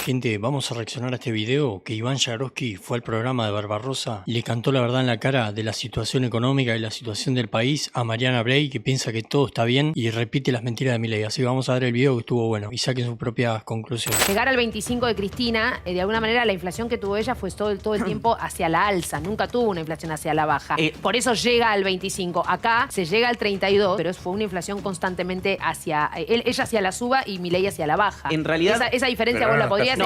Gente, vamos a reaccionar a este video que Iván Jagroski fue al programa de Barbarossa y le cantó la verdad en la cara de la situación económica y la situación del país a Mariana Bray, que piensa que todo está bien y repite las mentiras de Milei. Así que vamos a ver el video, que estuvo bueno, y saquen sus propias conclusiones. Llegar al 25 de Cristina, de alguna manera la inflación que tuvo ella fue todo el tiempo hacia la alza, nunca tuvo una inflación hacia la baja. Por eso llega al 25. Acá se llega al 32, pero fue una inflación constantemente hacia... ella hacia la suba y Milei hacia la baja. En realidad... Esa diferencia vos la podrías explicar.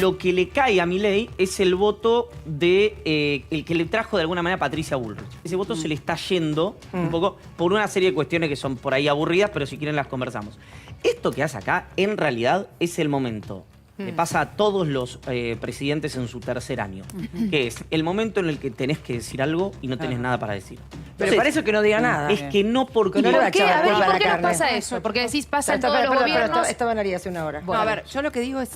Lo que le cae a Milei es el voto de el que le trajo de alguna manera Patricia Bullrich. Ese voto se le está yendo un poco por una serie de cuestiones que son por ahí aburridas, pero si quieren las conversamos. Esto que hace acá, en realidad, es el momento. Le pasa a todos los presidentes en su tercer año, que es el momento en el que tenés que decir algo y no tenés nada para decir. Pero para eso que no diga nada. Es que no porque... No le va a ¿Por qué? echar A la ver, culpa a ¿por la qué nos carne. pasa eso? Porque decís, pasa en todos los Pero gobiernos. esta banaría hace una hora. No, a ver, yo lo que digo es,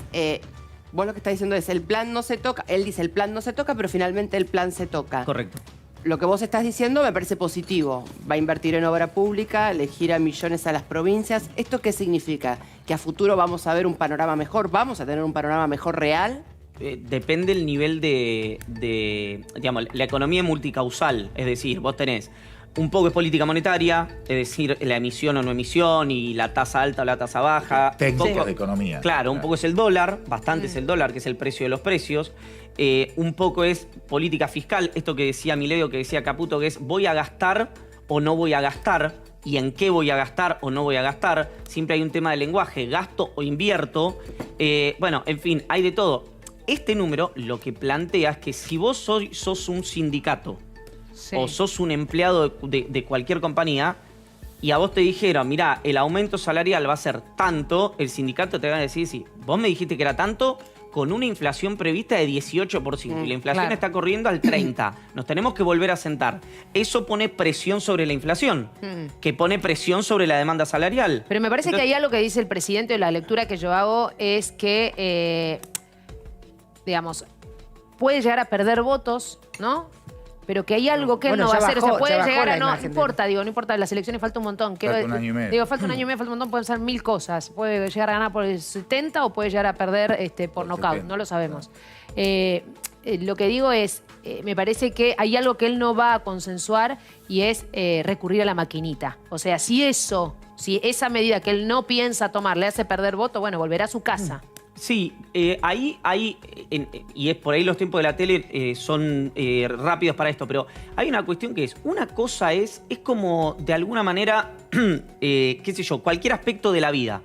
vos lo que estás diciendo es, el plan no se toca, él dice el plan no se toca, pero finalmente el plan se toca. Correcto. Lo que vos estás diciendo me parece positivo. Va a invertir en obra pública, le gira millones a las provincias. ¿Esto qué significa? ¿Que a futuro vamos a ver un panorama mejor? ¿Vamos a tener un panorama mejor real? Depende el nivel digamos, la economía multicausal. Es decir, vos tenés un poco de política monetaria, es decir, la emisión o no emisión y la tasa alta o la tasa baja. Técnicas de economía. Claro, un poco es el dólar, bastante es el dólar, que es el precio de los precios. Un poco es política fiscal, esto que decía Milei o que decía Caputo, que es voy a gastar o no voy a gastar, y en qué voy a gastar o no voy a gastar. Siempre hay un tema de lenguaje, gasto o invierto. Bueno, en fin, hay de todo. Este número lo que plantea es que si vos sos un sindicato o sos un empleado de cualquier compañía y a vos te dijeron, mirá, el aumento salarial va a ser tanto, el sindicato te va a decir, sí, vos me dijiste que era tanto, con una inflación prevista de 18%. Y la inflación está corriendo al 30%. Nos tenemos que volver a sentar. Eso pone presión sobre la inflación, que pone presión sobre la demanda salarial. Pero me parece que hay algo que dice el presidente, o la lectura que yo hago, es que, digamos, puede llegar a perder votos, ¿no? Pero que hay algo que él no va a hacer. O sea, puede llegar a... No importa, digo, no importa. Las elecciones falta un montón. Falta un año y medio. Digo, falta un año y medio, falta un montón. Pueden ser 1000 cosas. Puede llegar a ganar por el 70 o puede llegar a perder por nocaut. No lo sabemos. Lo que digo es, me parece que hay algo que él no va a consensuar y es recurrir a la maquinita. O sea, si esa medida que él no piensa tomar le hace perder voto, bueno, volverá a su casa. Sí, y es por ahí los tiempos de la tele son rápidos para esto, pero hay una cuestión que es, una cosa es como de alguna manera, qué sé yo, cualquier aspecto de la vida.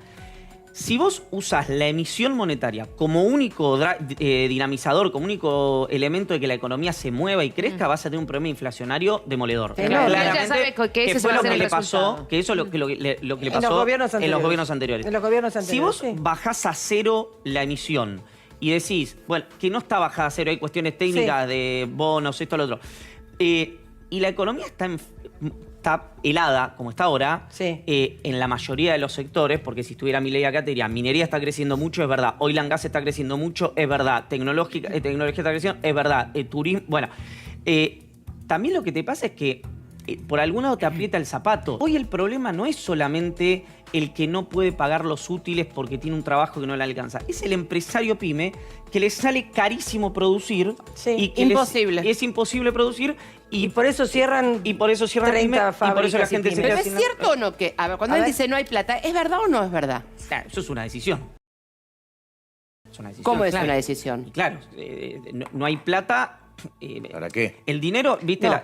Si vos usás la emisión monetaria como único dinamizador, como único elemento de que la economía se mueva y crezca, vas a tener un problema inflacionario demoledor. Claramente, que fue lo que le pasó, que eso es lo que le pasó en los gobiernos anteriores. En los gobiernos anteriores. Si vos bajás a cero la emisión y decís, bueno, que no está bajada a cero, hay cuestiones técnicas de bonos, esto, lo otro, y la economía está helada, como está ahora, en la mayoría de los sectores, porque si estuviera Milei acá te diría, minería está creciendo mucho, es verdad, oil and gas está creciendo mucho, es verdad, tecnología está creciendo, es verdad, turismo, bueno, también lo que te pasa es que por algún lado te aprieta el zapato. Hoy el problema no es solamente el que no puede pagar los útiles porque tiene un trabajo que no le alcanza. Es el empresario pyme que le sale carísimo producir. Y que es imposible producir. Y por eso cierran 30 fábricas y por eso la gente se ¿Pero queda es cierto o no? Que, a ver, cuando él dice no hay plata, ¿es verdad o no es verdad? Claro, eso es una decisión. ¿Cómo es una decisión? Y claro, no hay plata. ¿Para qué? El dinero, ¿viste? No.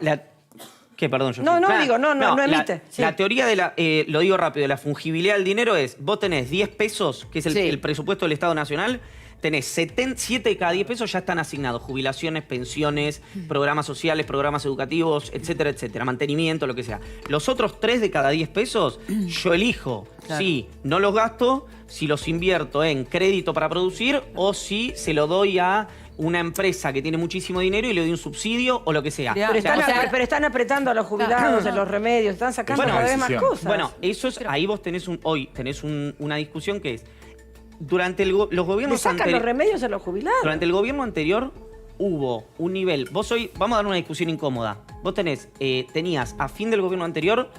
¿Qué? Perdón, yo no emite. La teoría de lo digo rápido, la fungibilidad del dinero es, vos tenés 10 pesos, que es el presupuesto del Estado Nacional, tenés 7 de cada 10 pesos ya están asignados. Jubilaciones, pensiones, programas sociales, programas educativos, etcétera, etcétera. Mantenimiento, lo que sea. Los otros 3 de cada 10 pesos, yo elijo si no los gasto, si los invierto en crédito para producir o si se lo doy a una empresa que tiene muchísimo dinero y le doy un subsidio o lo que sea. Pero están apretando a los jubilados en los remedios, están sacando cada vez más cosas. Bueno, eso es, ahí vos tenés una discusión que es, durante los gobiernos ¿Le sacan los remedios a los jubilados? Durante el gobierno anterior hubo un nivel, vamos a dar una discusión incómoda, vos tenías a fin del gobierno anterior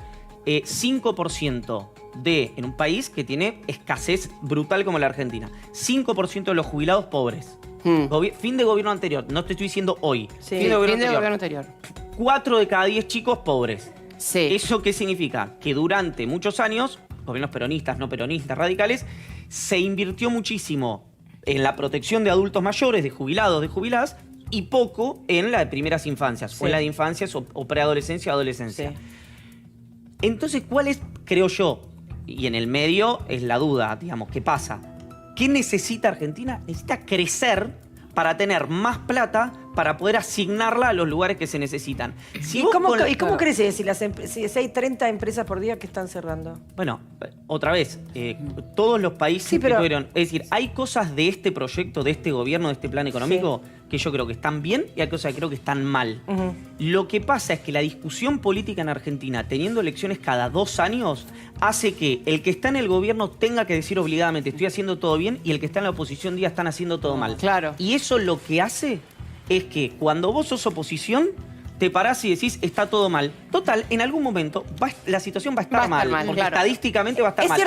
5% en un país que tiene escasez brutal como la Argentina. 5% de los jubilados pobres. Fin de gobierno anterior, no te estoy diciendo hoy. Sí, fin de gobierno anterior. 4 de cada 10 chicos pobres. Sí. ¿Eso qué significa? Que durante muchos años, gobiernos peronistas, no peronistas, radicales, se invirtió muchísimo en la protección de adultos mayores, de jubilados, de jubiladas, y poco en la de primeras infancias, o en la de infancias o preadolescencia o adolescencia. Sí. Entonces, ¿cuál es, creo yo, y en el medio es la duda, digamos, qué pasa? ¿Qué necesita Argentina? Necesita crecer para tener más plata para poder asignarla a los lugares que se necesitan. ¿Y cómo crece si hay 30 empresas por día que están cerrando? Bueno, otra vez, todos los países que tuvieron... Es decir, hay cosas de este proyecto, de este gobierno, de este plan económico, que yo creo que están bien y hay cosas que creo que están mal. Lo que pasa es que la discusión política en Argentina, teniendo elecciones cada 2 años, hace que el que está en el gobierno tenga que decir obligadamente estoy haciendo todo bien y el que está en la oposición diga están haciendo todo mal. Claro. Y eso lo que hace es que cuando vos sos oposición, te parás y decís, está todo mal. Total, en algún momento la situación va a estar mal, porque claro. Estadísticamente va a estar mal. Es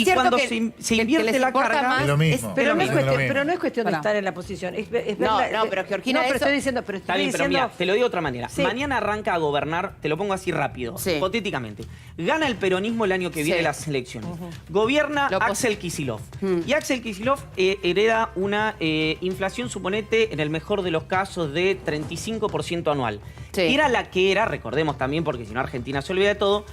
cierto cuando que se invierte la carga... más, es lo mismo. Pero no es cuestión de estar en la posición. Pero Georgina, estoy diciendo... Está bien, pero mira, te lo digo de otra manera. Sí. Mañana arranca a gobernar, te lo pongo así rápido, hipotéticamente. Gana el peronismo el año que viene las elecciones. Gobierna Axel Kicillof. Y Axel Kicillof hereda una inflación, suponete, en el mejor de los casos, de 35% anual. Sí. Era la que era, recordemos también, porque si no Argentina se olvida de todo,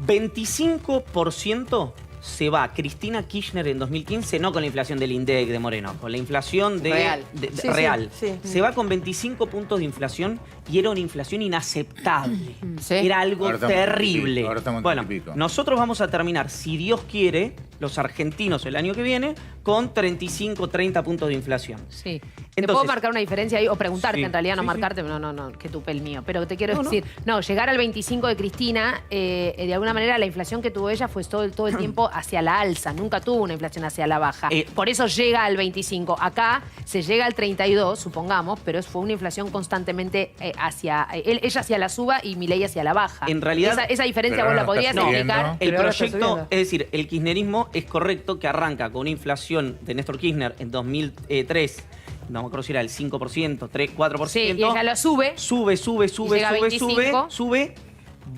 25% se va Cristina Kirchner en 2015, no con la inflación del INDEC de Moreno, con la inflación real. real. Sí. Se va con 25 puntos de inflación y era una inflación inaceptable. Sí. Era algo Ahora estamos terrible. ahora estamos en Bueno, y pico. nosotros vamos a terminar, si Dios quiere, los argentinos el año que viene, con 35, 30 puntos de inflación. Sí. ¿Te Entonces, puedo marcar una diferencia ahí? O preguntarte, sí, en realidad, no sí, marcarte, no, que tupe el mío. Pero te quiero decir, llegar al 25 de Cristina, de alguna manera la inflación que tuvo ella fue todo el tiempo hacia la alza. Nunca tuvo una inflación hacia la baja. Por eso llega al 25. Acá se llega al 32, supongamos, pero fue una inflación constantemente hacia... ella hacia la suba y Milei hacia la baja. En realidad... Esa diferencia Pero vos la ahora podrías está explicar. El Pero ahora está proyecto, subiendo. es decir, el kirchnerismo es correcto que arranca con una inflación de Néstor Kirchner en 2003, no me acuerdo si era el 5%, 3, 4%. Sí, y ella lo sube. Sube, llega a 25.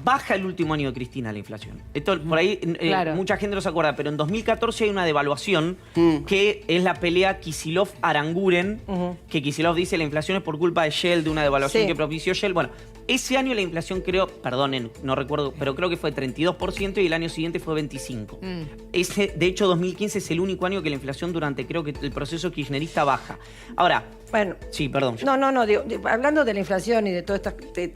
baja el último año de Cristina la inflación. Esto por ahí Claro. mucha gente no se acuerda, pero en 2014 hay una devaluación que es la pelea Kicillof-Aranguren, que Kicillof dice la inflación es por culpa de Shell, de una devaluación que propició Shell. Bueno, ese año la inflación perdonen, no recuerdo, pero creo que fue 32% y el año siguiente fue 25%. De hecho, 2015 es el único año que la inflación durante, creo que el proceso kirchnerista baja. Ahora, Bueno. sí, perdón. No, digo, hablando de la inflación y de todos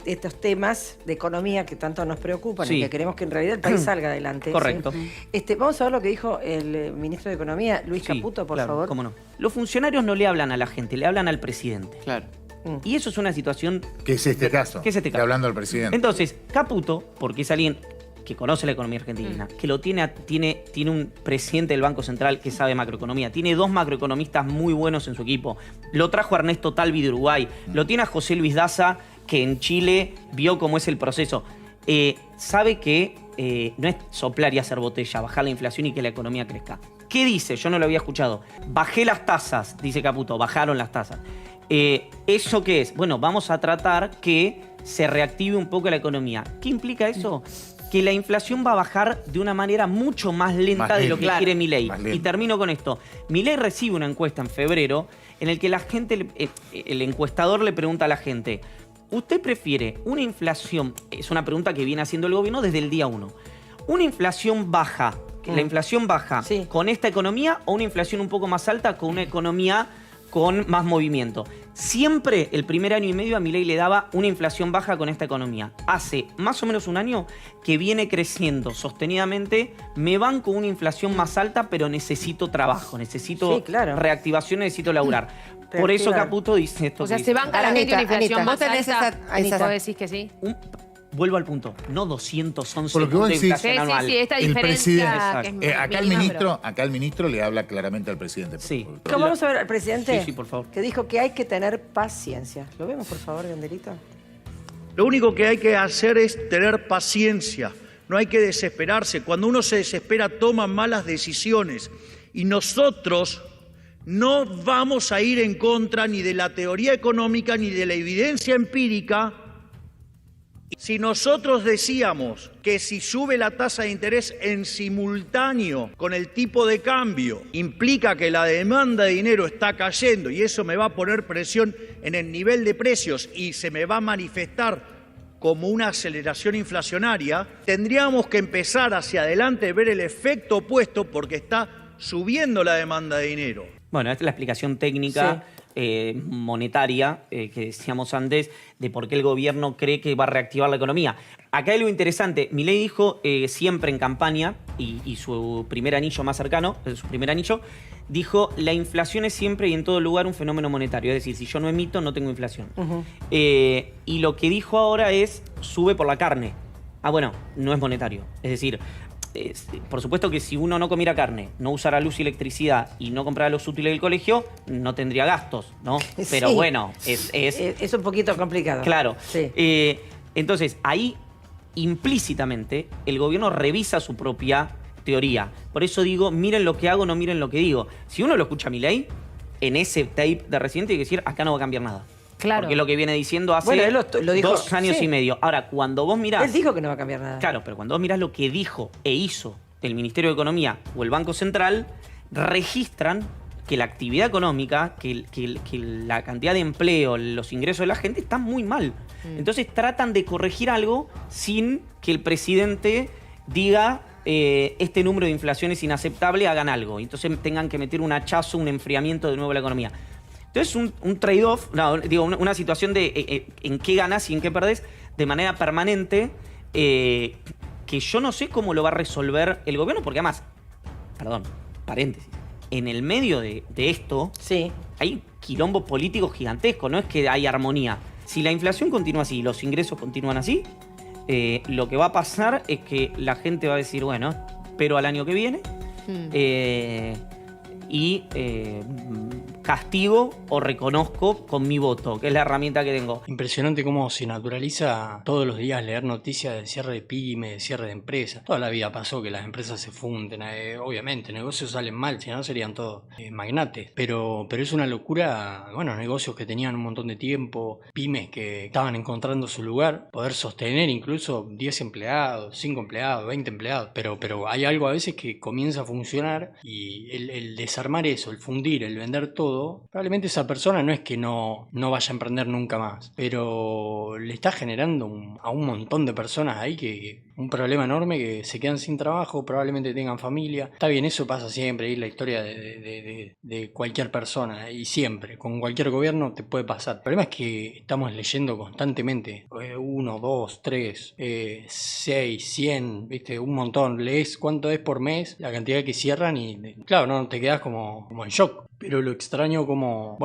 estos temas de economía que tanto nos preocupan y que queremos que en realidad el país salga adelante. Correcto. ¿sí? Vamos a ver lo que dijo el ministro de Economía, Luis Caputo, por favor. Cómo no. Los funcionarios no le hablan a la gente, le hablan al presidente. Claro. Y eso es una situación... ¿Qué es este caso? ¿Qué es este caso? Hablando al presidente. Entonces, Caputo, porque es alguien que conoce la economía argentina, que lo tiene un presidente del Banco Central que sabe macroeconomía, tiene 2 macroeconomistas muy buenos en su equipo, lo trajo a Ernesto Talvi de Uruguay, lo tiene a José Luis Daza, que en Chile vio cómo es el proceso. Sabe que no es soplar y hacer botella, bajar la inflación y que la economía crezca. ¿Qué dice? Yo no lo había escuchado. Bajé las tasas, dice Caputo, bajaron las tasas. ¿Eso qué es? Bueno, vamos a tratar que se reactive un poco la economía. ¿Qué implica eso? Que la inflación va a bajar de una manera mucho más lenta de lo que quiere Milei. Y termino con esto. Milei recibe una encuesta en febrero en el que la gente, el encuestador le pregunta a la gente, ¿usted prefiere una inflación? Es una pregunta que viene haciendo el gobierno desde el día 1. ¿Una inflación baja, la inflación baja con esta economía o una inflación un poco más alta con una economía con más movimiento? Siempre el primer año y medio a Milei le daba una inflación baja con esta economía. Hace más o menos un año que viene creciendo sostenidamente. Me banco una inflación más alta, pero necesito trabajo, necesito reactivación, necesito laburar. Por eso Caputo dice esto. O sea, se banca la gente una inflación más alta. Anita, ¿Vos decís que sí? Vuelvo al punto, no 211 Por lo que vos de decís, inflación anual. Sí, esta el diferencia que es presidente, acá mínima, el ministro le habla claramente al presidente. Sí. ¿Cómo vamos a ver al presidente? Sí, por favor. Que dijo que hay que tener paciencia. ¿Lo vemos, por favor, Gandelito? Lo único que hay que hacer es tener paciencia. no hay que desesperarse. Cuando uno se desespera, toma malas decisiones. Y nosotros no vamos a ir en contra ni de la teoría económica ni de la evidencia empírica. Si nosotros decíamos que si sube la tasa de interés en simultáneo con el tipo de cambio implica que la demanda de dinero está cayendo y eso me va a poner presión en el nivel de precios y se me va a manifestar como una aceleración inflacionaria, tendríamos que empezar hacia adelante a ver el efecto opuesto porque está subiendo la demanda de dinero. Bueno, esta es la explicación técnica monetaria que decíamos antes de por qué el gobierno cree que va a reactivar la economía. Acá hay algo interesante. Milei dijo siempre en campaña, y su primer anillo más cercano, su primer anillo, dijo la inflación es siempre y en todo lugar un fenómeno monetario. Es decir, si yo no emito, no tengo inflación. Y lo que dijo ahora es sube por la carne. Ah, bueno, no es monetario. Es decir, por supuesto que si uno no comiera carne, no usara luz y electricidad y no comprara los útiles del colegio, no tendría gastos, ¿no? Pero Sí. bueno, es un poquito complicado. claro. Sí. Entonces, ahí implícitamente el gobierno revisa su propia teoría. Por eso digo, miren lo que hago, no miren lo que digo. Si uno lo escucha a Milei, en ese tape de Residente hay que decir, acá no va a cambiar nada. Claro. Porque es lo que viene diciendo hace Bueno, él lo dijo, 2 años sí. y medio. Ahora, cuando vos mirás... Él dijo que no va a cambiar nada. Claro, pero cuando vos mirás lo que dijo e hizo el Ministerio de Economía o el Banco Central, registran que la actividad económica, que la cantidad de empleo, los ingresos de la gente están muy mal. Entonces tratan de corregir algo sin que el presidente diga este número de inflación es inaceptable, hagan algo. Entonces tengan que meter un hachazo, un enfriamiento de nuevo a la economía. Entonces un trade-off, una situación de en qué ganás y en qué perdés de manera permanente, que yo no sé cómo lo va a resolver el gobierno, porque además, perdón, paréntesis, en el medio de esto hay quilombo político gigantesco, no es que hay armonía. Si la inflación continúa así y los ingresos continúan así, lo que va a pasar es que la gente va a decir, bueno, espero al año que viene y castigo o reconozco con mi voto, que es la herramienta que tengo. Impresionante cómo se naturaliza todos los días leer noticias de cierre de pymes, de cierre de empresas. Toda la vida pasó que las empresas se funden, obviamente, negocios salen mal, si no serían todos magnates. Pero es una locura, bueno, negocios que tenían un montón de tiempo, pymes que estaban encontrando su lugar, poder sostener incluso 10 empleados, 5 empleados, 20 empleados. Pero hay algo a veces que comienza a funcionar y el desarmar eso, el fundir, el vender todo, probablemente esa persona no es que no vaya a emprender nunca más, pero le está generando a un montón de personas ahí que un problema enorme, que se quedan sin trabajo, probablemente tengan familia. Está bien, eso pasa siempre, es la historia de cualquier persona y siempre, con cualquier gobierno te puede pasar. El problema es que estamos leyendo constantemente 1, 2, 3, 6, 100, ¿viste? Un montón. Lees cuánto es por mes, la cantidad que cierran y claro, no te quedas como en shock. Pero lo extraño como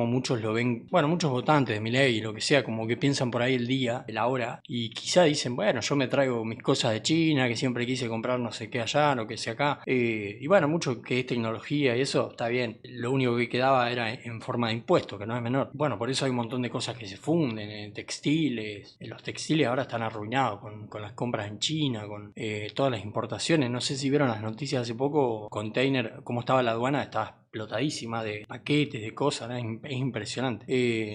muchos lo ven, bueno, muchos votantes de Milei, lo que sea, como que piensan por ahí el día, la hora, y quizá dicen, bueno, yo me traigo mis cosas de China, que siempre quise comprar no sé qué allá, no que sé acá, y bueno, mucho que es tecnología y eso, está bien. Lo único que quedaba era en forma de impuesto, que no es menor. Bueno, por eso hay un montón de cosas que se funden, en textiles, los textiles ahora están arruinados con las compras en China, con todas las importaciones. No sé si vieron las noticias hace poco, container, cómo estaba la aduana, estaba explotadísima de paquetes, de cosas, ¿no? Es impresionante.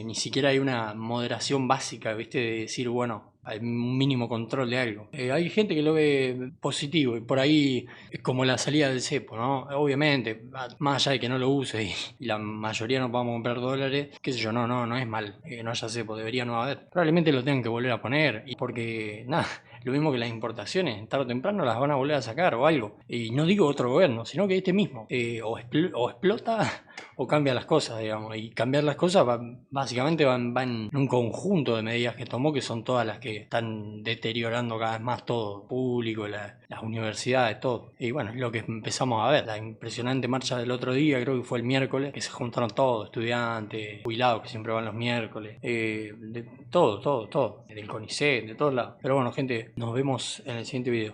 Ni siquiera hay una moderación básica, ¿viste? De decir, bueno, hay un mínimo control de algo. Hay gente que lo ve positivo y por ahí es como la salida del cepo, ¿no? Obviamente, más allá de que no lo use y la mayoría no vamos a comprar dólares, qué sé yo, no es mal que no haya cepo, debería no haber. Probablemente lo tengan que volver a poner y porque, nada, lo mismo que las importaciones, tarde o temprano las van a volver a sacar o algo. Y no digo otro gobierno, sino que este mismo. O explota o cambia las cosas, digamos. Y cambiar las cosas básicamente van en un conjunto de medidas que tomó, que son todas las que están deteriorando cada vez más todo, público, las universidades, todo. Y bueno, es lo que empezamos a ver. La impresionante marcha del otro día, creo que fue el miércoles, que se juntaron todos, estudiantes, jubilados que siempre van los miércoles, de todo, del CONICET, de todos lados. Pero bueno, gente, nos vemos en el siguiente video.